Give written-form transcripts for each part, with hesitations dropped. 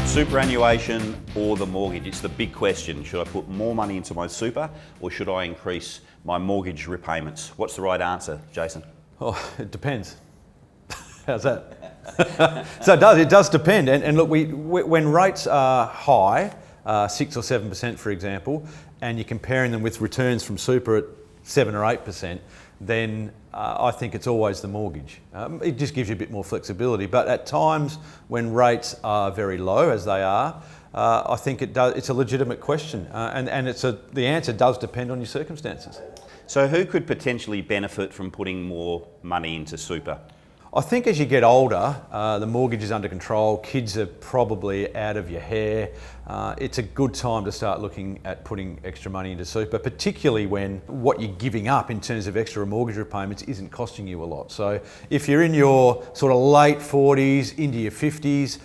Superannuation or the mortgage? It's the big question. Should I put more money into my super or should I increase my mortgage repayments? What's the right answer, Jason? Oh, it depends. How's that? So it does depend. And look, when rates are high, 6 or 7% for example, and you're comparing them with returns from super at 7 or 8%, then I think it's always the mortgage. It just gives you a bit more flexibility. But at times when rates are very low, as they are, I think it's a legitimate question. And the answer does depend on your circumstances. So who could potentially benefit from putting more money into super? I think as you get older, the mortgage is under control, kids are probably out of your hair. It's a good time to start looking at putting extra money into super, particularly when what you're giving up in terms of extra mortgage repayments isn't costing you a lot. So if you're in your sort of late 40s, into your 50s,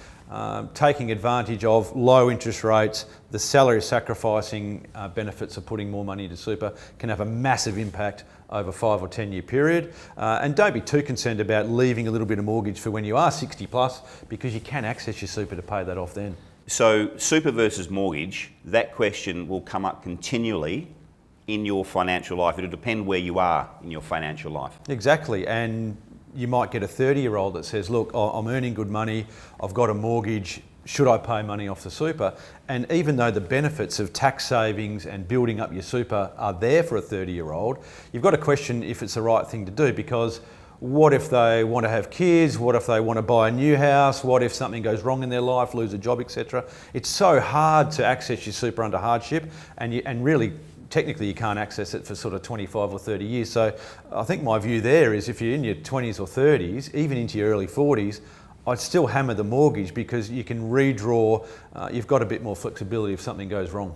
taking advantage of low interest rates, the salary sacrificing benefits of putting more money into super can have a massive impact over 5 or 10 year period. And don't be too concerned about leaving a little bit of mortgage for when you are 60 plus, because you can access your super to pay that off then. So super versus mortgage, that question will come up continually in your financial life. It'll depend where you are in your financial life. Exactly. And you might get a 30-year-old that says, look, I'm earning good money, I've got a mortgage, should I pay money off the super? And even though the benefits of tax savings and building up your super are there for a 30-year-old, you've got to question if it's the right thing to do, because what if they want to have kids? What if they want to buy a new house? What if something goes wrong in their life, lose a job, etc.? It's so hard to access your super under hardship, and really technically you can't access it for sort of 25 or 30 years. So I think my view there is if you're in your 20s or 30s, even into your early 40s, I'd still hammer the mortgage, because you can redraw, you've got a bit more flexibility if something goes wrong.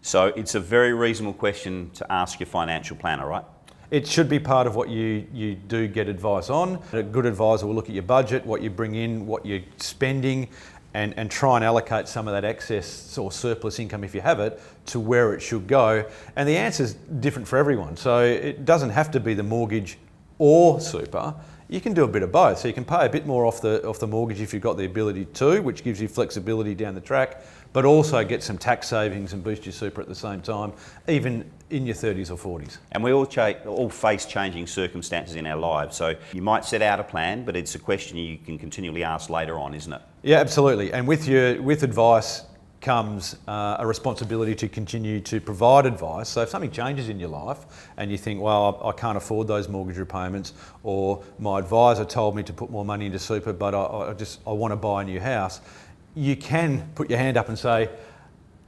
So it's a very reasonable question to ask your financial planner, right? It should be part of what you do get advice on. A good advisor will look at your budget, what you bring in, what you're spending, and try and allocate some of that excess or surplus income, if you have it, to where it should go. And the answer's different for everyone. So it doesn't have to be the mortgage or super. You can do a bit of both. So you can pay a bit more off the mortgage if you've got the ability to, which gives you flexibility down the track, but also get some tax savings and boost your super at the same time, even in your 30s or 40s. And we all face changing circumstances in our lives. So you might set out a plan, but it's a question you can continually ask later on, isn't it? Yeah, absolutely. And with advice comes a responsibility to continue to provide advice. So if something changes in your life and you think, well, I can't afford those mortgage repayments, or my advisor told me to put more money into super, but I want to buy a new house, you can put your hand up and say,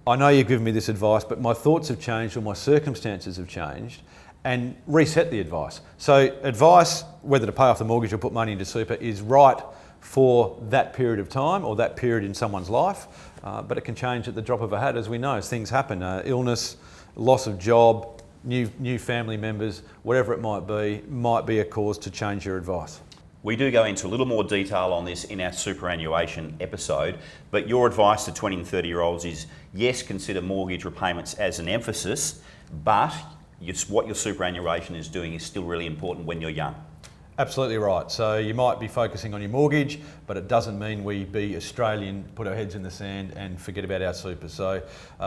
I know you've given me this advice, but my thoughts have changed or my circumstances have changed, and reset the advice. So advice, whether to pay off the mortgage or put money into super, is right for that period of time or that period in someone's life, but it can change at the drop of a hat, as we know, as things happen. Illness, loss of job, new family members, whatever it might be a cause to change your advice. We do go into a little more detail on this in our superannuation episode, but your advice to 20 and 30-year-olds is, yes, consider mortgage repayments as an emphasis, but what your superannuation is doing is still really important when you're young. Absolutely right. So you might be focusing on your mortgage, but it doesn't mean we be Australian, put our heads in the sand and forget about our super. So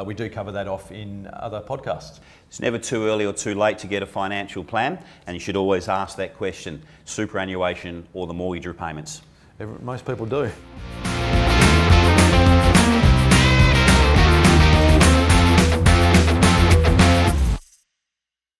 we do cover that off in other podcasts. It's never too early or too late to get a financial plan, and you should always ask that question, superannuation or the mortgage repayments. Most people do.